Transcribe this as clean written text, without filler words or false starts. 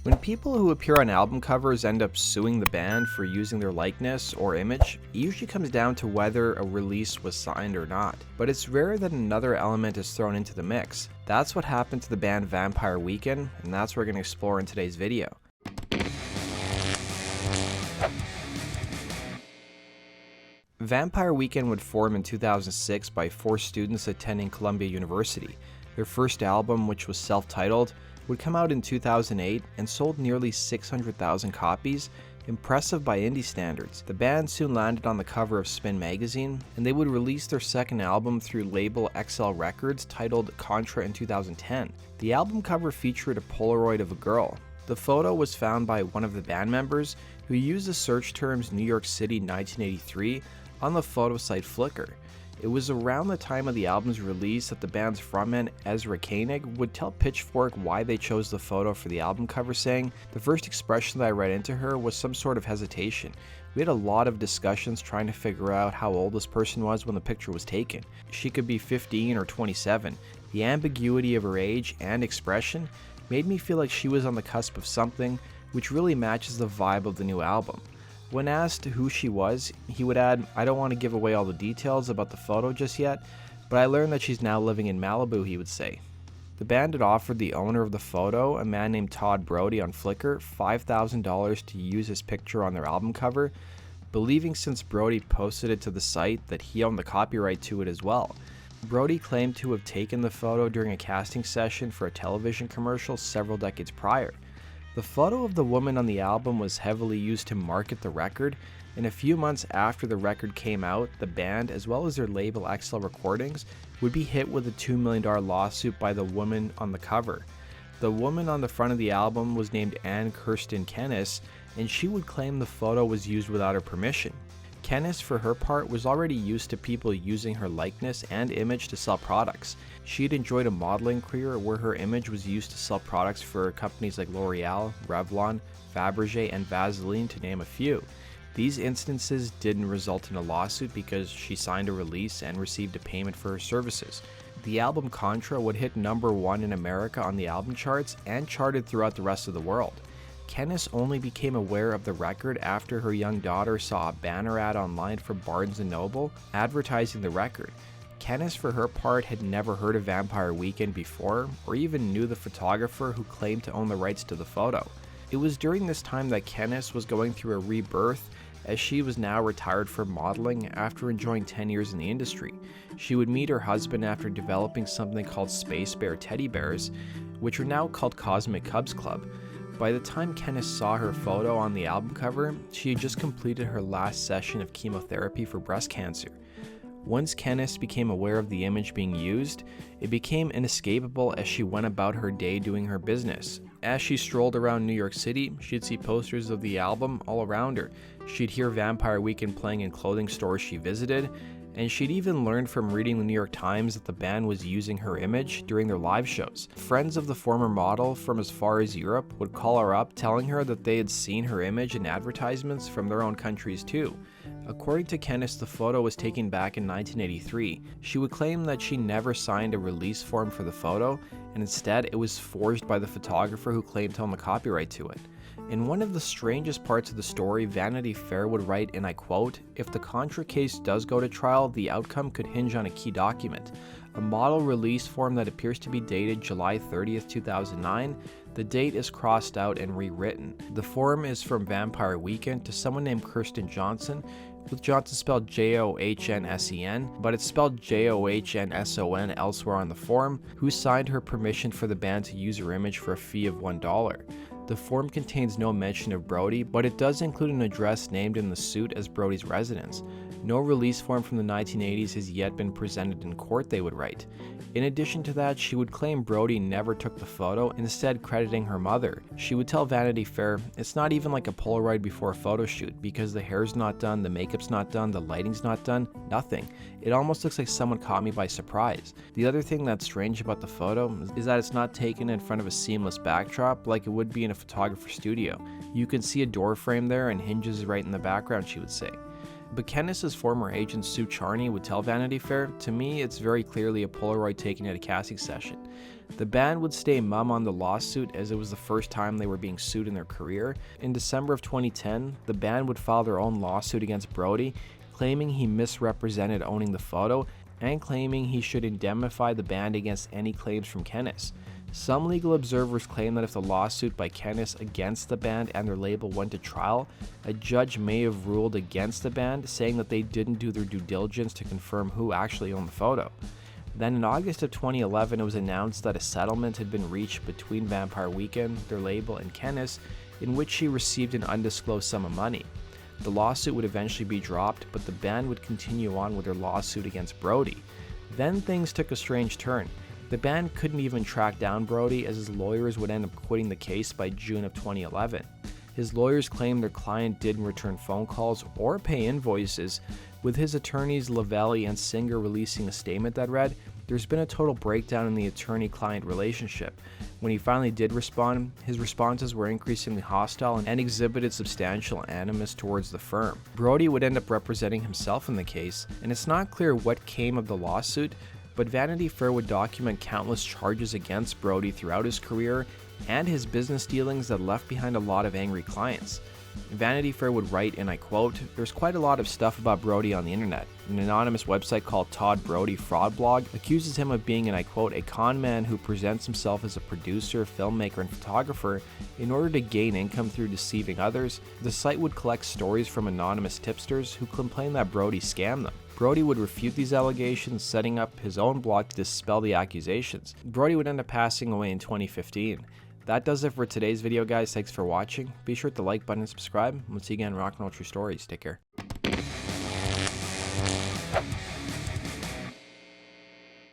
When people who appear on album covers end up suing the band for using their likeness or image, it usually comes down to whether a release was signed or not. But it's rare that another element is thrown into the mix. That's what happened to the band Vampire Weekend, and that's what we're going to explore in today's video. Vampire Weekend would form in 2006 by 4 students attending Columbia University. Their first album, which was self-titled, would come out in 2008 and sold nearly 600,000 copies, impressive by indie standards. The band soon landed on the cover of Spin magazine, and they would release their second album through label XL Records titled Contra in 2010. The album cover featured a Polaroid of a girl. The photo was found by one of the band members who used the search terms New York City 1983 on the photo site Flickr. It was around the time of the album's release that the band's frontman Ezra Koenig would tell Pitchfork why they chose the photo for the album cover, saying, "The first expression that I read into her was some sort of hesitation. We had a lot of discussions trying to figure out how old this person was when the picture was taken. She could be 15 or 27. The ambiguity of her age and expression made me feel like she was on the cusp of something which really matches the vibe of the new album." When asked who she was, he would add, "I don't want to give away all the details about the photo just yet, but I learned that she's now living in Malibu," he would say. The band had offered the owner of the photo, a man named Todd Brody on Flickr, $5,000 to use his picture on their album cover, believing since Brody posted it to the site that he owned the copyright to it as well. Brody claimed to have taken the photo during a casting session for a television commercial several decades prior. The photo of the woman on the album was heavily used to market the record, and a few months after the record came out, the band, as well as their label XL Recordings, would be hit with a $2 million lawsuit by the woman on the cover. The woman on the front of the album was named Ann Kirsten Kennis, and she would claim the photo was used without her permission. Kennis, for her part, was already used to people using her likeness and image to sell products. She had enjoyed a modeling career where her image was used to sell products for companies like L'Oreal, Revlon, Fabergé, and Vaseline, to name a few. These instances didn't result in a lawsuit because she signed a release and received a payment for her services. The album Contra would hit #1 in America on the album charts and charted throughout the rest of the world. Kennis only became aware of the record after her young daughter saw a banner ad online for Barnes & Noble advertising the record. Kennis, for her part, had never heard of Vampire Weekend before, or even knew the photographer who claimed to own the rights to the photo. It was during this time that Kennis was going through a rebirth, as she was now retired from modeling after enjoying 10 years in the industry. She would meet her husband after developing something called Space Bear Teddy Bears, which are now called Cosmic Cubs Club. By the time Kennis saw her photo on the album cover, she had just completed her last session of chemotherapy for breast cancer. Once Kennis became aware of the image being used, it became inescapable as she went about her day doing her business. As she strolled around New York City, she'd see posters of the album all around her. She'd hear Vampire Weekend playing in clothing stores she visited, and she'd even learned from reading the New York Times that the band was using her image during their live shows. Friends of the former model from as far as Europe would call her up telling her that they had seen her image in advertisements from their own countries too. According to Kennis, the photo was taken back in 1983. She would claim that she never signed a release form for the photo, and instead it was forged by the photographer who claimed to own the copyright to it. In one of the strangest parts of the story, Vanity Fair would write, and I quote, "If the Contra case does go to trial, the outcome could hinge on a key document. A model release form that appears to be dated July 30th, 2009. The date is crossed out and rewritten. The form is from Vampire Weekend to someone named Kirsten Johnson, with Johnson spelled Johnnsen, but it's spelled Johnnson elsewhere on the form, who signed her permission for the band to use her image for a fee of $1. The form contains no mention of Brody, but it does include an address named in the suit as Brody's residence. No release form from the 1980s has yet been presented in court," they would write. In addition to that, she would claim Brody never took the photo, instead crediting her mother. She would tell Vanity Fair, "It's not even like a Polaroid before a photo shoot, because the hair's not done, the makeup's not done, the lighting's not done, nothing. It almost looks like someone caught me by surprise." The other thing that's strange about the photo is that it's not taken in front of a seamless backdrop like it would be in a photographer's studio. You can see a door frame there and hinges right in the background, she would say. But Kennis's former agent Sue Charney would tell Vanity Fair, "To me, it's very clearly a Polaroid taken at a casting session." The band would stay mum on the lawsuit as it was the first time they were being sued in their career. In December of 2010, the band would file their own lawsuit against Brody, claiming he misrepresented owning the photo and claiming he should indemnify the band against any claims from Kennis. Some legal observers claim that if the lawsuit by Kennis against the band and their label went to trial, a judge may have ruled against the band, saying that they didn't do their due diligence to confirm who actually owned the photo. Then in August of 2011, it was announced that a settlement had been reached between Vampire Weekend, their label, and Kennis, in which she received an undisclosed sum of money. The lawsuit would eventually be dropped, but the band would continue on with their lawsuit against Brody. Then things took a strange turn. The band couldn't even track down Brody, as his lawyers would end up quitting the case by June of 2011. His lawyers claimed their client didn't return phone calls or pay invoices, with his attorneys Lavelli and Singer releasing a statement that read, "There's been a total breakdown in the attorney-client relationship." When he finally did respond, his responses were increasingly hostile and exhibited substantial animus towards the firm. Brody would end up representing himself in the case, and it's not clear what came of the lawsuit, but Vanity Fair would document countless charges against Brody throughout his career and his business dealings that left behind a lot of angry clients. Vanity Fair would write, and I quote, "There's quite a lot of stuff about Brody on the internet. An anonymous website called Todd Brody Fraud Blog accuses him of being, and I quote, a con man who presents himself as a producer, filmmaker, and photographer in order to gain income through deceiving others. The site would collect stories from anonymous tipsters who complain that Brody scammed them. Brody would refute these allegations, setting up his own blog to dispel the accusations." Brody would end up passing away in 2015. That does it for today's video, guys. Thanks for watching. Be sure to like button and subscribe. We'll see you again in Rock and Roll True Stories. Take care.